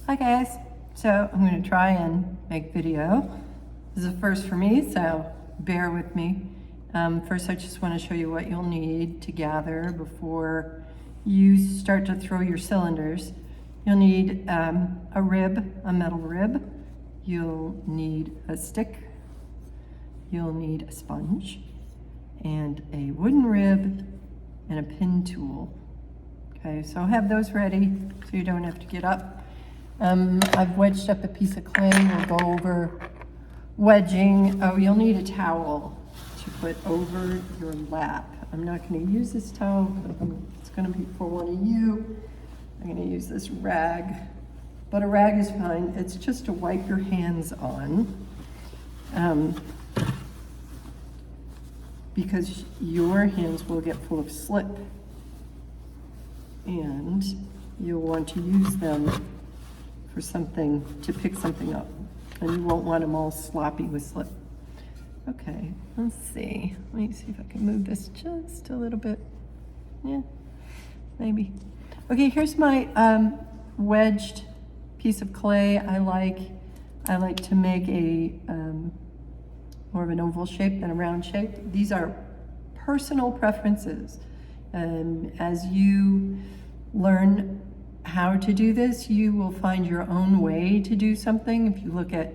Hi guys, so I'm going to try and make video. This is a first for me, so bear with me. First I just want to show you what you'll need to gather before you start to throw your cylinders. You'll need a rib, a metal rib. You'll need a stick. You'll need a sponge and a wooden rib and a pin tool. Okay, so have those ready so you don't have to get up. I've wedged up a piece of clay. We'll go over wedging. Oh, you'll need a towel to put over your lap. I'm not going to use this towel, but it's going to be for one of you. I'm going to use this rag, but a rag is fine. It's just to wipe your hands on, because your hands will get full of slip, and you'll want to use them for something, to pick something up, and you won't want them all sloppy with slip. Okay, let's see. Let me see if I can move this just a little bit. Yeah, maybe. Okay, here's my wedged piece of clay. I like to make a more of an oval shape than a round shape. These are personal preferences. As you learn how to do this, you will find your own way to do something. If you look at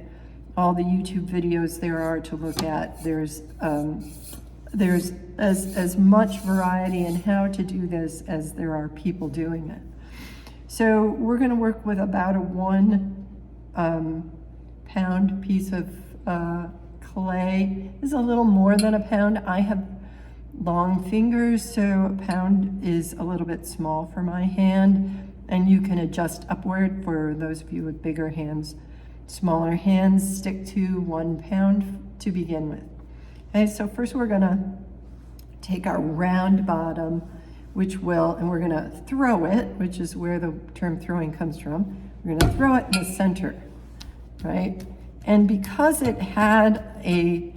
all the YouTube videos there are to look at, there's as much variety in how to do this as there are people doing it. So we're going to work with about a 1 pound piece of clay. This is a little more than a pound. I have long fingers, so a pound is a little bit small for my hand, and you can adjust upward for those of you with bigger hands. Smaller hands, stick to 1 pound to begin with. Okay, so first we're gonna take our round bottom, and we're gonna throw it, which is where the term throwing comes from. We're gonna throw it in the center, right? And because it had a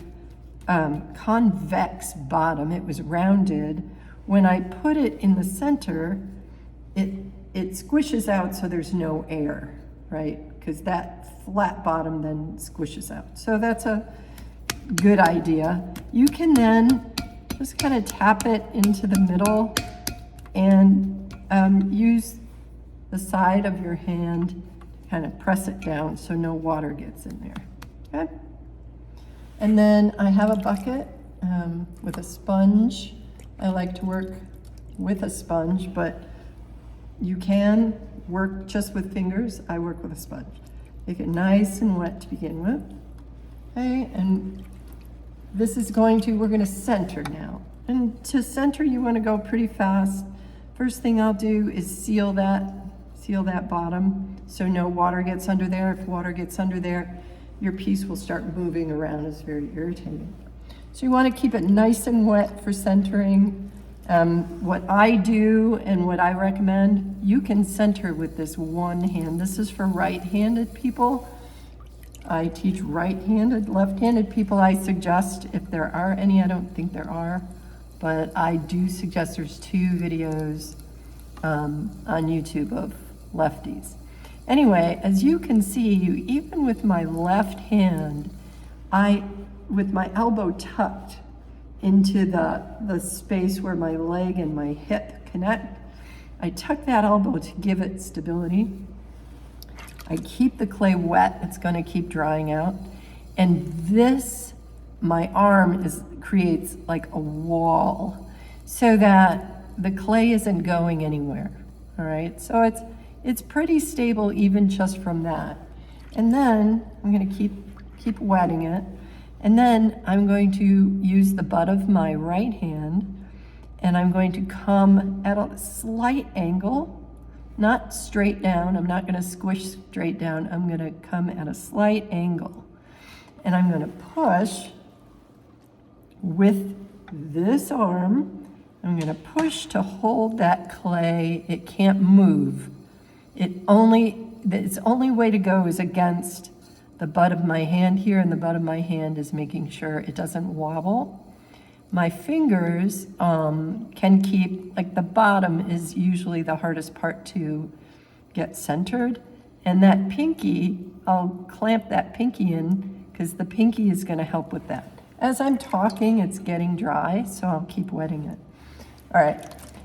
convex bottom, it was rounded, when I put it in the center, it squishes out so there's no air, right? Because that flat bottom then squishes out. So that's a good idea. You can then just kind of tap it into the middle and use the side of your hand to kind of press it down so no water gets in there, okay? And then I have a bucket with a sponge. I like to work with a sponge, but you can work just with fingers. I work with a sponge. Make it nice and wet to begin with. Okay, and this is we're going to center now. And to center, you want to go pretty fast. First thing I'll do is seal that bottom so no water gets under there. If water gets under there, your piece will start moving around. It's very irritating. So you want to keep it nice and wet for centering. What I do and what I recommend, you can center with this one hand. This is for right-handed people. I teach right-handed. Left-handed people I suggest, if there are any, I don't think there are, but I do suggest there's 2 videos on YouTube of lefties. Anyway, as you can see, even with my left hand, with my elbow tucked into the space where my leg and my hip connect, I tuck that elbow to give it stability. I keep the clay wet, it's gonna keep drying out. And this, my arm creates like a wall so that the clay isn't going anywhere, all right? So it's pretty stable even just from that. And then I'm gonna keep wetting it. And then I'm going to use the butt of my right hand, and I'm going to come at a slight angle, not straight down. I'm not going to squish straight down. I'm going to come at a slight angle. And I'm going to push with this arm. I'm going to push to hold that clay. It can't move. Its only way to go is against the butt of my hand here, and the butt of my hand is making sure it doesn't wobble. My fingers can keep, like the bottom is usually the hardest part to get centered, And that pinky, I'll clamp that pinky in because the pinky is going to help with that. As I'm talking, it's getting dry, so I'll keep wetting it. All right,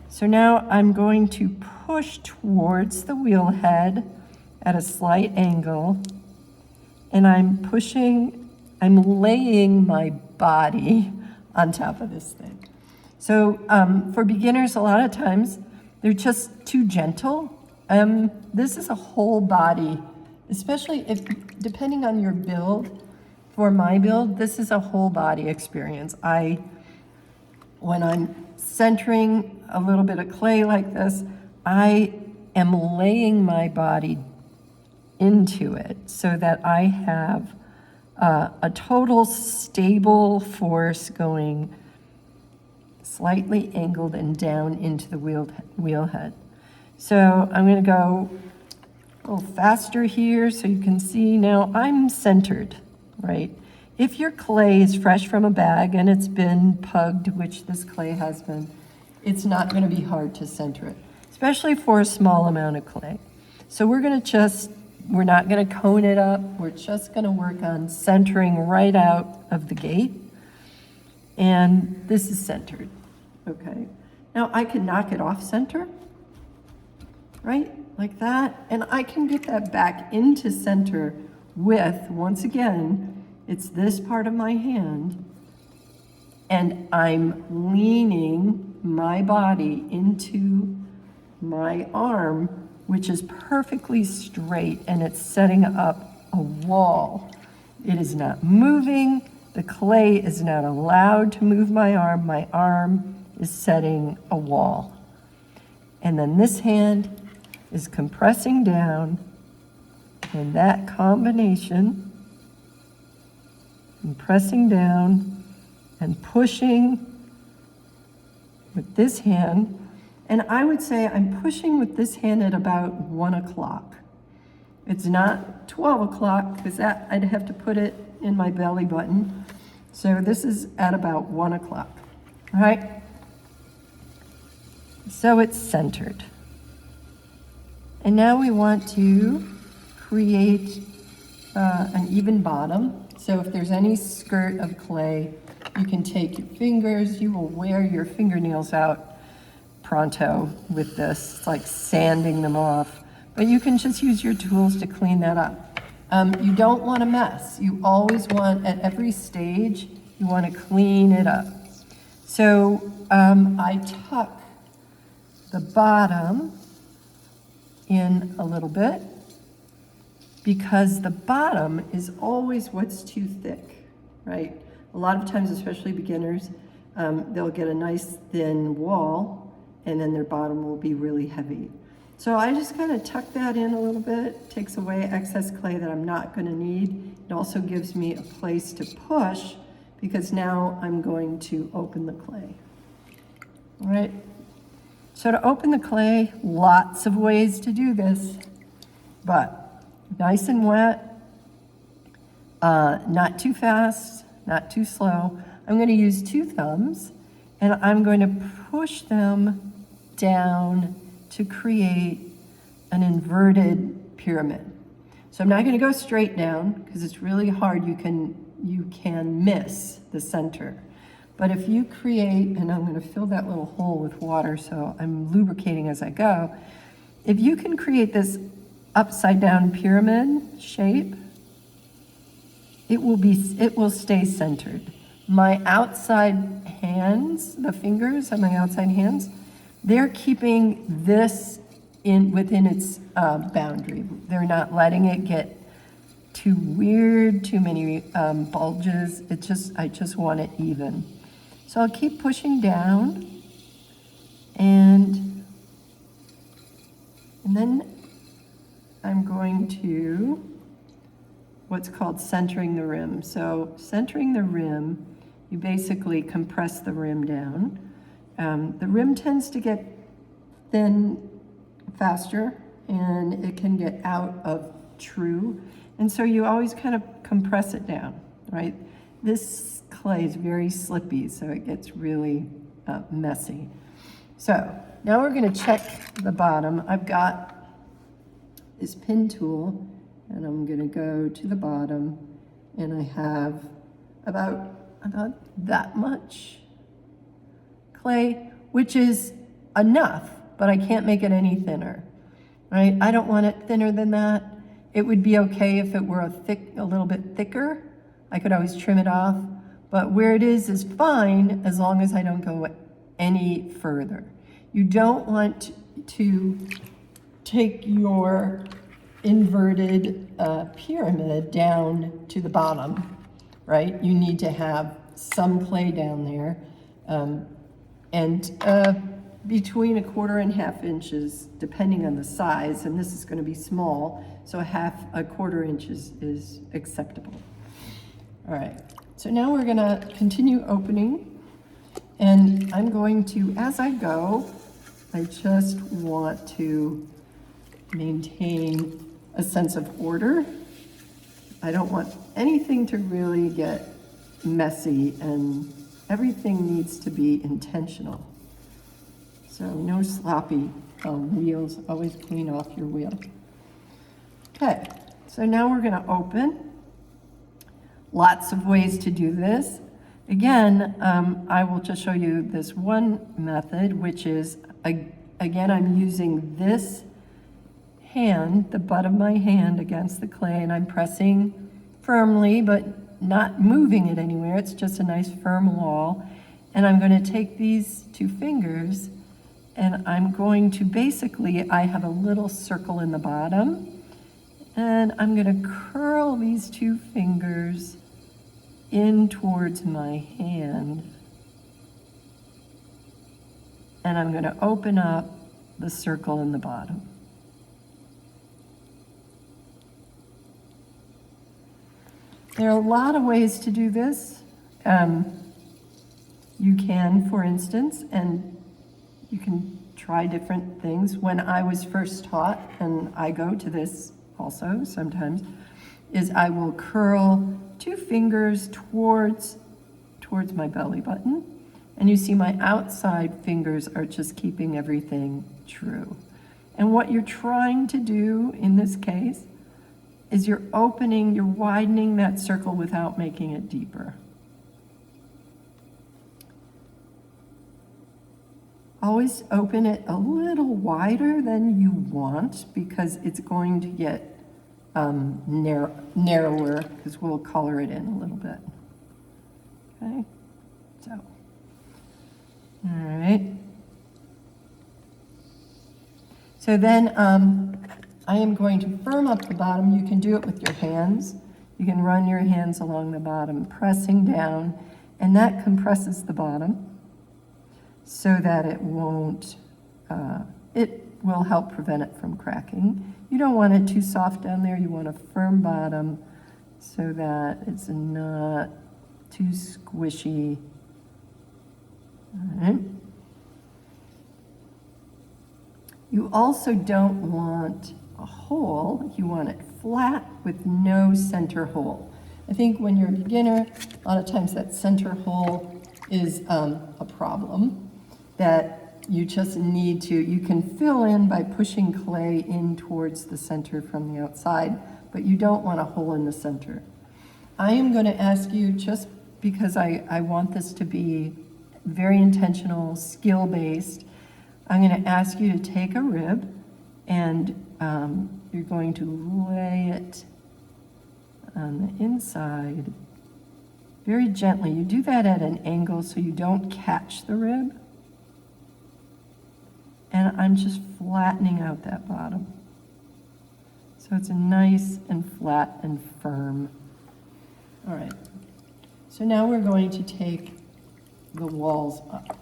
so now I'm going to push towards the wheel head at a slight angle, and I'm laying my body on top of this thing. So for beginners, a lot of times, they're just too gentle. This is a whole body, especially depending on your build. For my build, this is a whole body experience. When I'm centering a little bit of clay like this, I am laying my body into it so that I have a total stable force going slightly angled and down into the wheel head. So I'm going to go a little faster here so you can see now I'm centered, right? If your clay is fresh from a bag and it's been pugged, which this clay has been, it's not going to be hard to center it, especially for a small amount of clay. So we're not going to cone it up. We're just going to work on centering right out of the gate. And this is centered, okay? Now I can knock it off center, right? Like that. And I can get that back into center with, once again, it's this part of my hand, and I'm leaning my body into my arm, which is perfectly straight, and it's setting up a wall. It is not moving. The clay is not allowed to move my arm. My arm is setting a wall. And then this hand is compressing down, and that combination, pressing down and pushing with this hand. And I would say I'm pushing with this hand at about 1 o'clock. It's not 12 o'clock because that I'd have to put it in my belly button. So this is at about 1 o'clock, all right? So it's centered. And now we want to create an even bottom. So if there's any skirt of clay, you can take your fingers, you will wear your fingernails out pronto with this. It's like sanding them off. But you can just use your tools to clean that up. You don't want a mess. You always want, at every stage, you want to clean it up. So I tuck the bottom in a little bit, because the bottom is always what's too thick, right? A lot of times, especially beginners, they'll get a nice thin wall and then their bottom will be really heavy. So I just kind of tuck that in a little bit, takes away excess clay that I'm not going to need. It also gives me a place to push because now I'm going to open the clay. All right. So to open the clay, lots of ways to do this, but nice and wet, not too fast, not too slow. I'm going to use 2 thumbs and I'm going to push them down to create an inverted pyramid. So I'm not going to go straight down because it's really hard. You can miss the center. But if you create, and I'm going to fill that little hole with water so I'm lubricating as I go. If you can create this upside down pyramid shape, it will stay centered. My outside hands, the fingers on my outside hands, they're keeping this within its boundary. They're not letting it get too weird, too many bulges. I just want it even. So I'll keep pushing down, and then I'm going to what's called centering the rim. So centering the rim, you basically compress the rim down. The rim tends to get thin faster, and it can get out of true. And so you always kind of compress it down, right? This clay is very slippy, so it gets really messy. So now we're going to check the bottom. I've got this pin tool, and I'm gonna go to the bottom, and I have about that much clay, which is enough, but I can't make it any thinner, right? I don't want it thinner than that. It would be okay if it were a little bit thicker. I could always trim it off, but where it is fine as long as I don't go any further. You don't want to take your inverted pyramid down to the bottom, right? You need to have some clay down there, and between 1/4 and 1/2 inches, depending on the size, and this is going to be small, so 1/4 inch is acceptable. All right, so now we're going to continue opening, and I'm going to, as I go, I just want to maintain a sense of order. I don't want anything to really get messy, and everything needs to be intentional. So no sloppy wheels, always clean off your wheel. Okay, so now we're gonna open. Lots of ways to do this. Again, I will just show you this one method, which is, again, I'm using this hand, the butt of my hand against the clay, and I'm pressing firmly, but not moving it anywhere. It's just a nice firm wall. And I'm going to take these 2 fingers, and I'm going to basically, I have a little circle in the bottom, and I'm going to curl these 2 fingers in towards my hand, and I'm going to open up the circle in the bottom. There are a lot of ways to do this. You can, for instance, and you can try different things. When I was first taught, and I go to this also sometimes, is I will curl 2 fingers towards my belly button, and you see my outside fingers are just keeping everything true. And what you're trying to do in this case is you're widening that circle without making it deeper. Always open it a little wider than you want, because it's going to get narrower, because we'll color it in a little bit. Okay, so, all right. So then I am going to firm up the bottom. You can do it with your hands. You can run your hands along the bottom, pressing down, and that compresses the bottom so that it won't, it will help prevent it from cracking. You don't want it too soft down there. You want a firm bottom so that it's not too squishy. All right. You also don't want a hole. You want it flat with no center hole. I think when you're a beginner, a lot of times that center hole is a problem that you just need to, you can fill in by pushing clay in towards the center from the outside, but you don't want a hole in the center. I am going to ask you, just because I want this to be very intentional, skill-based, I'm going to ask you to take a rib, and you're going to lay it on the inside very gently. You do that at an angle so you don't catch the rib. And I'm just flattening out that bottom. So it's nice and flat and firm. All right. So now we're going to take the walls up.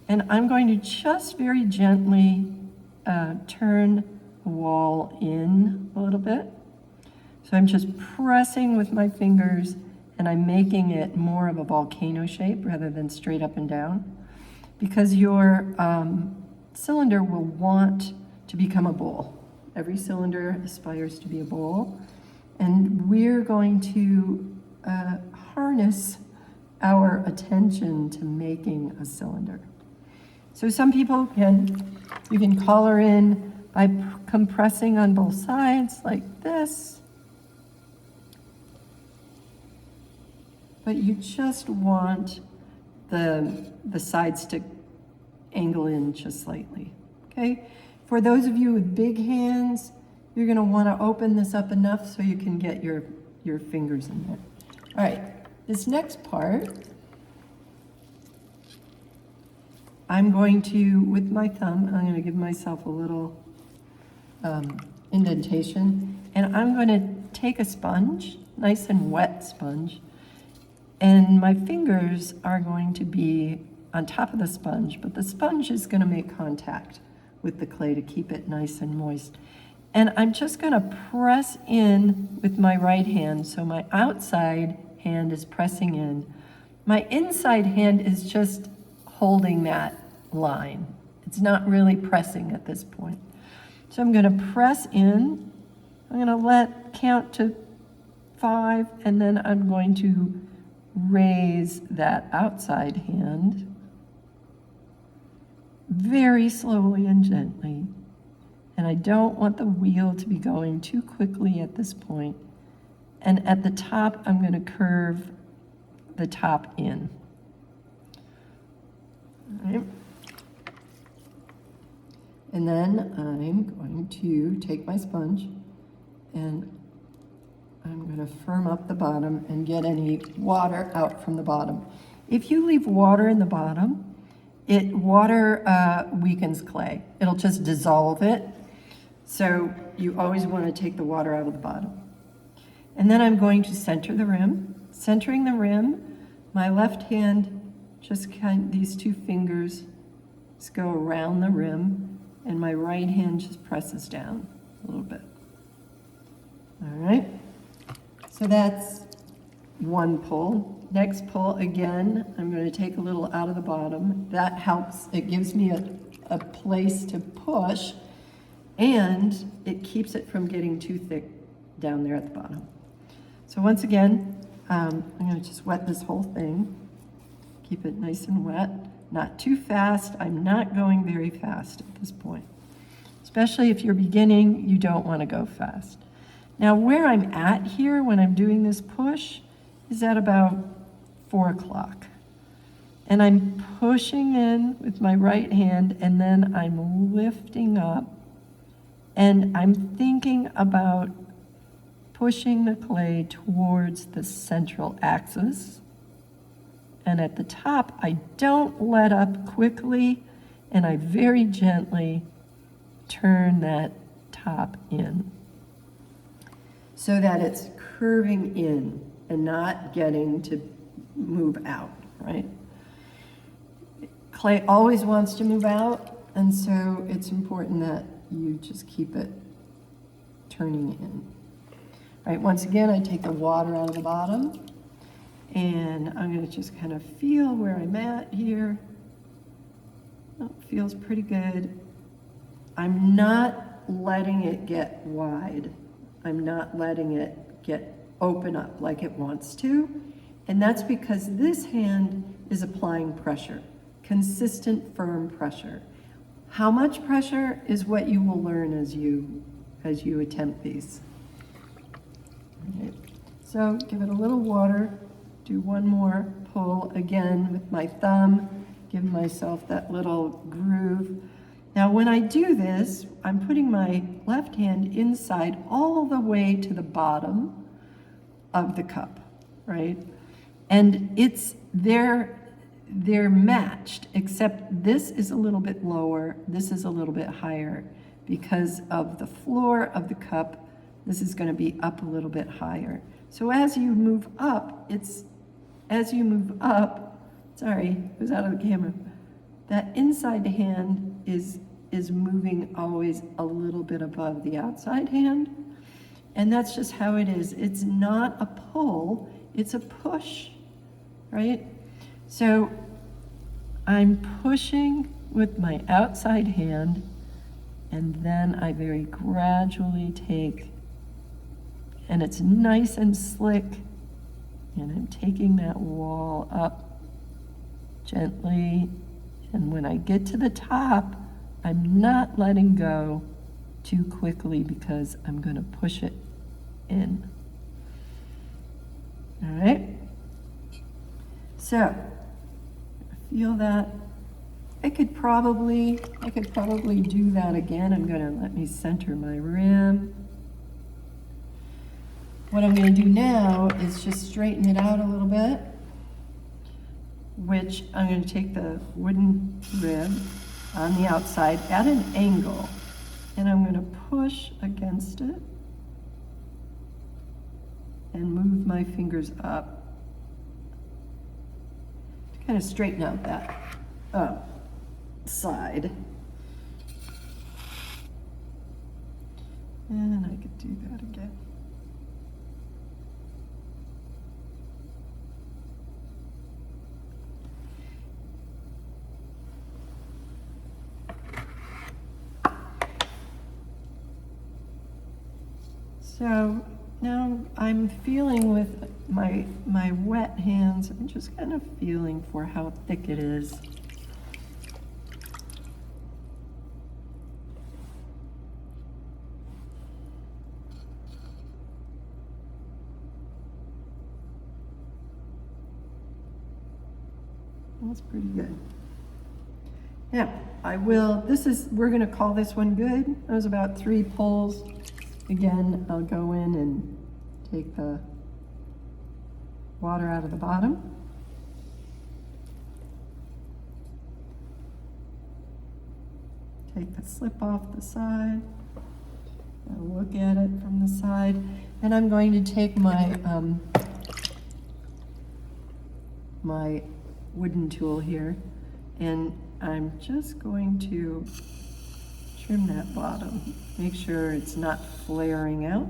And I'm going to just very gently turn the wall in a little bit. So I'm just pressing with my fingers, and I'm making it more of a volcano shape rather than straight up and down, because your cylinder will want to become a bowl. Every cylinder aspires to be a bowl, and we're going to harness our attention to making a cylinder. So some people you can color in by compressing on both sides like this. But you just want the sides to angle in just slightly, okay? For those of you with big hands, you're gonna wanna open this up enough so you can get your fingers in there. All right, this next part, I'm going to, with my thumb, I'm gonna give myself a little indentation, and I'm gonna take a sponge, nice and wet sponge, and my fingers are going to be on top of the sponge, but the sponge is gonna make contact with the clay to keep it nice and moist. And I'm just gonna press in with my right hand, so my outside hand is pressing in. My inside hand is just holding that line. It's not really pressing at this point. So I'm gonna press in, I'm gonna count to 5, and then I'm going to raise that outside hand very slowly and gently. And I don't want the wheel to be going too quickly at this point. And at the top, I'm going to curve the top in. All right. And then I'm going to take my sponge and I'm going to firm up the bottom and get any water out from the bottom. If you leave water in the bottom, water weakens clay. It'll just dissolve it. So you always want to take the water out of the bottom. And then I'm going to center the rim. Centering the rim, my left hand, just these 2 fingers just go around the rim, and my right hand just presses down a little bit. All right, so that's one pull. Next pull, again, I'm going to take a little out of the bottom. That helps, it gives me a place to push, and it keeps it from getting too thick down there at the bottom. So once again, I'm going to just wet this whole thing. Keep it nice and wet, not too fast. I'm not going very fast at this point. Especially if you're beginning, you don't want to go fast. Now where I'm at here when I'm doing this push is at about 4 o'clock. And I'm pushing in with my right hand, and then I'm lifting up, and I'm thinking about pushing the clay towards the central axis. And at the top, I don't let up quickly, and I very gently turn that top in so that it's curving in and not getting to move out, right? Clay always wants to move out, and so it's important that you just keep it turning in. All right, once again, I take the water out of the bottom, and I'm gonna just kind of feel where I'm at here. Oh, it feels pretty good. I'm not letting it get wide. I'm not letting it open up like it wants to. And that's because this hand is applying pressure, consistent, firm pressure. How much pressure is what you will learn as you attempt these. Okay. So give it a little water, do one more pull again with my thumb, give myself that little groove. Now when I do this, I'm putting my left hand inside all the way to the bottom of the cup, right? And they're matched, except this is a little bit lower, this is a little bit higher. Because of the floor of the cup, this is going to be up a little bit higher. So as you move up, sorry, it was out of the camera. That inside hand is moving always a little bit above the outside hand. And that's just how it is. It's not a pull, it's a push, right? So I'm pushing with my outside hand, and then I very gradually take, and it's nice and slick, and I'm taking that wall up gently, and when I get to the top, I'm not letting go too quickly because I'm going to push it in. All right. So, feel that. I could probably do that again. I'm going to let me center my rim. What I'm going to do now is just straighten it out a little bit, which I'm going to take the wooden rib on the outside at an angle, and I'm going to push against it and move my fingers up to kind of straighten out that side. And I could do that again. So now I'm feeling with my wet hands, I'm just kind of feeling for how thick it is. That's pretty good. Now, we're gonna call this one good. That was about 3 pulls. Again, I'll go in and take the water out of the bottom. Take the slip off the side. I'll look at it from the side. And I'm going to take my my wooden tool here, and I'm just going to trim that bottom. Make sure it's not flaring out.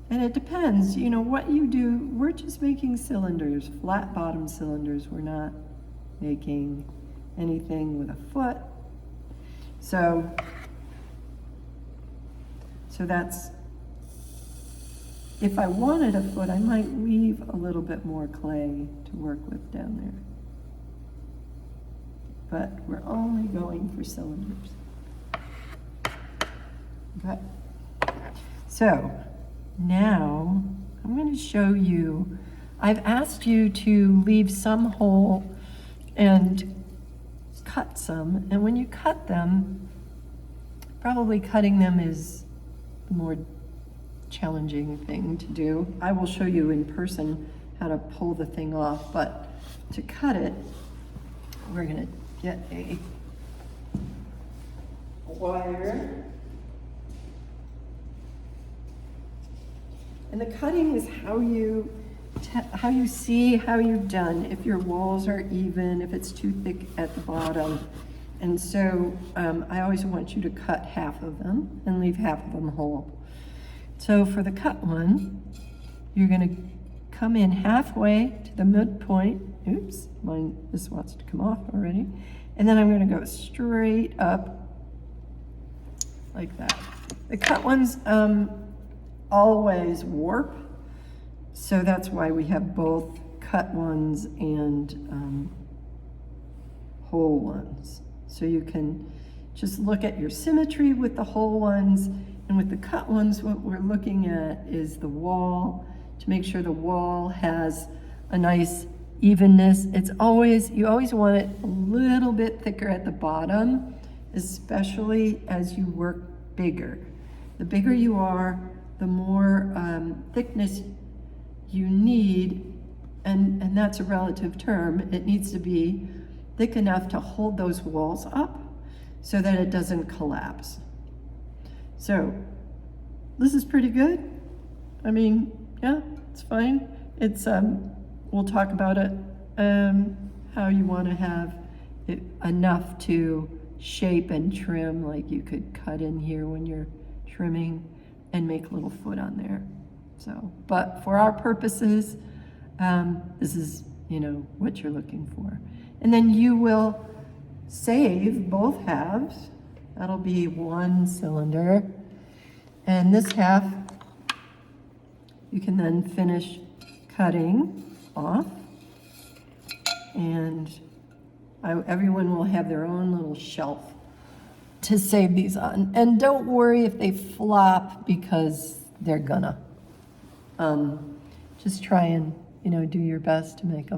And it depends, you know, what you do. We're just making cylinders, flat bottom cylinders. We're not making anything with a foot. So that's, if I wanted a foot, I might leave a little bit more clay to work with down there. But we're only going for cylinders. Okay. So now I'm going to show you, I've asked you to leave some hole and cut some. And when you cut them, probably cutting them is the more challenging thing to do. I will show you in person how to pull the thing off, but to cut it, we're going to get a wire. And the cutting is how you see how you've done, if your walls are even, if it's too thick at the bottom. And so I always want you to cut half of them and leave half of them whole. So for the cut one, you're going to come in halfway to the midpoint. Oops, this wants to come off already. And then I'm going to go straight up like that. The cut ones always warp, so that's why we have both cut ones and whole ones. So you can just look at your symmetry with the whole ones, and with the cut ones, what we're looking at is the wall, to make sure the wall has a nice evenness. You always want it a little bit thicker at the bottom, especially as you work bigger. The bigger you are, the more thickness you need, and that's a relative term. It needs to be thick enough to hold those walls up so that it doesn't collapse. So this is pretty good. I mean, yeah, it's fine. It's we'll talk about it, how you want to have it enough to shape and trim, like you could cut in here when you're trimming and make a little foot on there. So, but for our purposes, this is, what you're looking for. And then you will save both halves. That'll be one cylinder. And this half, you can then finish cutting off. And Everyone will have their own little shelf to save these on. And don't worry if they flop, because they're gonna. Just try and, do your best to make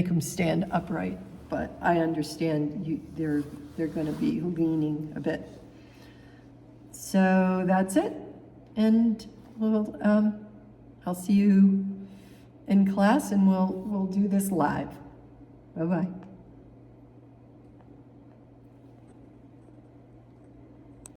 them stand upright. But I understand they're gonna be leaning a bit. So that's it. And I'll see you in class, and we'll do this live. Bye-bye.